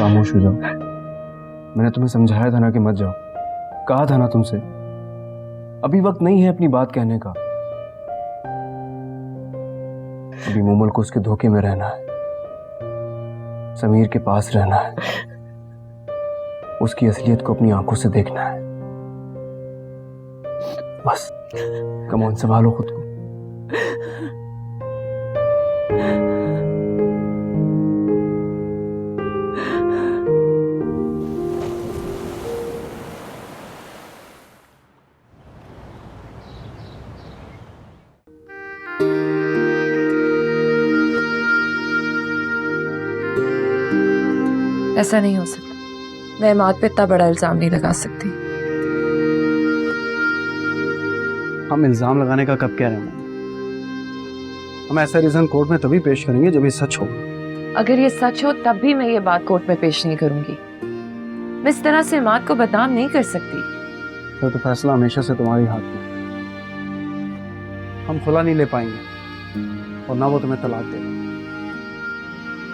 खामोश हो जाओ। मैंने तुम्हें समझाया था ना कि मत जाओ, कहा था ना तुमसे। अभी वक्त नहीं है अपनी बात कहने का। अभी मोमल को उसके धोखे में रहना है, समीर के पास रहना है, उसकी असलियत को अपनी आंखों से देखना है। बस कम ऑन, संभालो खुद को। ऐसा नहीं हो सकता। मैं इमाद पे इतना बड़ा इल्जाम नहीं लगा सकती। हम इल्जाम लगाने का कब कह रहे हैं? हम ऐसा रीजन कोर्ट में तभी पेश करेंगे जब ये सच हो। अगर ये सच हो तब भी मैं ये बात कोर्ट में पेश नहीं करूंगी। मैं इस तरह से इमाद को बदनाम नहीं कर सकती। तो फैसला हमेशा से तुम्हारे हाथ में। हम खुला नहीं ले पाएंगे और ना वो तुम्हें तलाक देगा।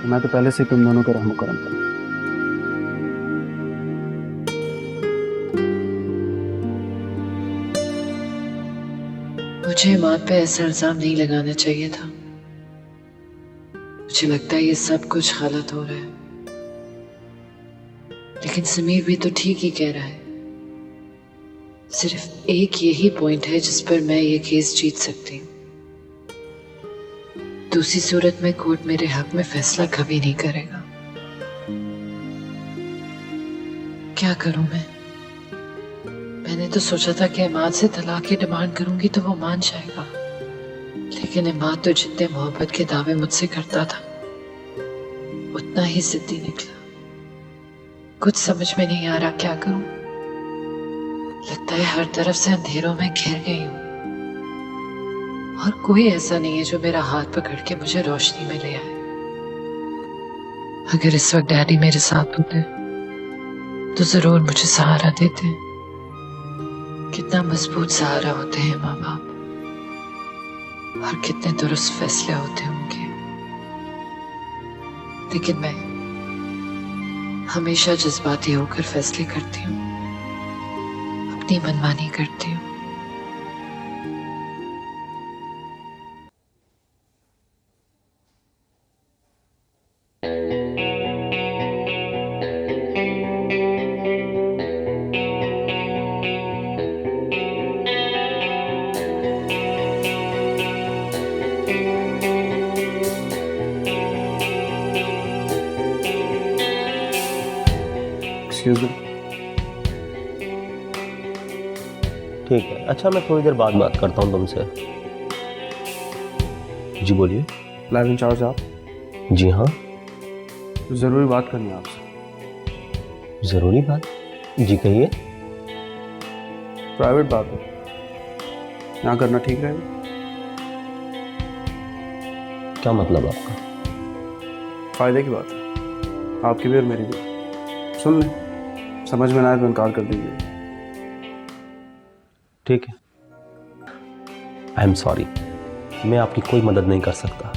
तो मैं तो पहले से तुम दोनों को रहम करम करूं। मुझे इमाद पे ऐसा इल्जाम नहीं लगाना चाहिए था। मुझे लगता है ये सब कुछ गलत हो रहा है, लेकिन समीर भी तो ठीक ही कह रहा है। सिर्फ एक यही पॉइंट है जिस पर मैं ये केस जीत सकती हूँ। दूसरी सूरत में कोर्ट मेरे हक में फैसला कभी नहीं करेगा। क्या करूं मैं? मैंने तो सोचा था कि इमाद से तलाक की डिमांड करूंगी तो वो मान जाएगा, लेकिन इमाद तो जितने मोहब्बत के दावे मुझसे करता था उतना ही जिद्दी निकला। कुछ समझ में नहीं आ रहा क्या करूं। लगता है हर तरफ से अंधेरों में घिर गई हूं और कोई ऐसा नहीं है जो मेरा हाथ पकड़ के मुझे रोशनी में ले आए। अगर इस वक्त डैडी मेरे साथ होते तो जरूर मुझे सहारा देते। कितना मजबूत सहारा होते हैं माँ बाप, और कितने दुरुस्त फैसले होते हैं उनके। लेकिन मैं हमेशा जज्बाती होकर फैसले करती हूँ, अपनी मनमानी करती हूँ। Excuse me. ठीक है, अच्छा मैं थोड़ी देर बाद बात करता हूँ तुमसे। जी बोलिए। लाइव इंचार्ज आप? जी हाँ। ज़रूरी बात करनी है आपसे। ज़रूरी बात? जी कहिए। प्राइवेट बात है, यहाँ करना ठीक रहेगा? क्या मतलब आपका? फायदे की बात है, आपकी भी और मेरी भी। सुन लें, समझ में ना आए तो इनकार कर दीजिए। ठीक है, आई एम सॉरी, मैं आपकी कोई मदद नहीं कर सकता।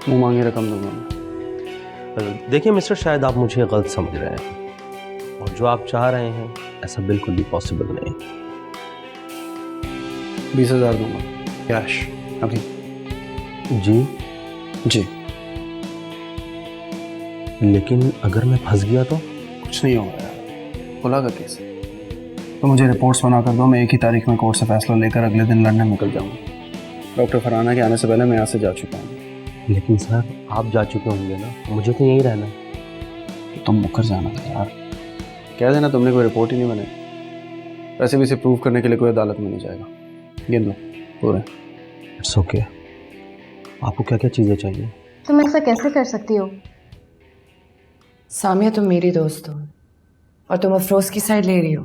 मुँह मांगी रकम दूंगा मैं। देखिए मिस्टर, शायद आप मुझे गलत समझ रहे हैं, और जो आप चाह रहे हैं ऐसा बिल्कुल भी पॉसिबल नहीं। 20,000 दूंगा कैश अभी। जी जी। लेकिन अगर मैं फंस गया तो? कुछ नहीं होगा यार, खुला का केस है। तो मुझे रिपोर्ट्स बना कर दो, मैं एक ही तारीख में कोर्ट से फैसला लेकर अगले दिन लंदन निकल जाऊंगा। डॉक्टर फरहाना के आने से पहले मैं यहाँ से जा चुका हूँ। लेकिन सर आप जा चुके होंगे ना, मुझे तो यहीं रहना है। तो तुम मुकर जाना था यार, कह देना तुमने कोई रिपोर्ट ही नहीं बनाई। वैसे भी इसे प्रूव करने के लिए कोई अदालत में नहीं जाएगा। गिन लो पूरे। It's okay. आपको क्या क्या चीज़ें चाहिए? तुम ऐसा कैसे कर सकती हो? सामिया, तुम मेरी दोस्त हो और तुम अफरोज की साइड ले रही हो।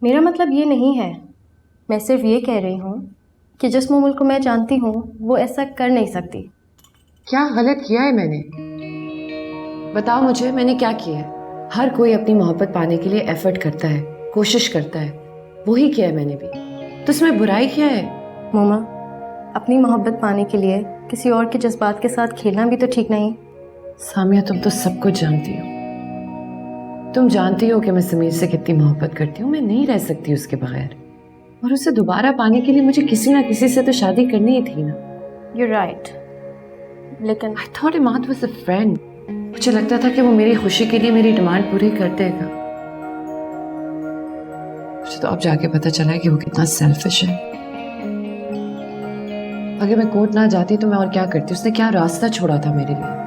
मेरा मतलब ये नहीं है, मैं सिर्फ ये कह रही हूँ कि जिस मोमल को मैं जानती हूँ वो ऐसा कर नहीं सकती। क्या गलत किया है मैंने? बताओ मुझे, मैंने क्या किया है? हर कोई अपनी मोहब्बत पाने के लिए एफर्ट करता है, कोशिश करता है, वही किया है मैंने भी। तो इसमें बुराई क्या है? मोमा, अपनी मोहब्बत पाने के लिए किसी और के जज्बात के साथ खेलना भी तो ठीक नहीं। सामिया, तुम तो सब कुछ जानती हो। तुम जानती हो कि मैं समीर से कितनी मोहब्बत करती हूँ। मैं नहीं रह सकती उसके बगैर, और उसे दोबारा पाने के लिए मुझे किसी ना किसी से तो शादी करनी ही थी ना। You're right. लेकिन I thought Imad was a friend. मुझे लगता था कि वो मेरी खुशी के लिए मेरी डिमांड पूरी कर देगा। मुझे तो अब जाके पता चला है कि वो कितना सेल्फिश है। अगर मैं कोर्ट ना जाती तो मैं और क्या करती? उसने क्या रास्ता छोड़ा था मेरे लिए।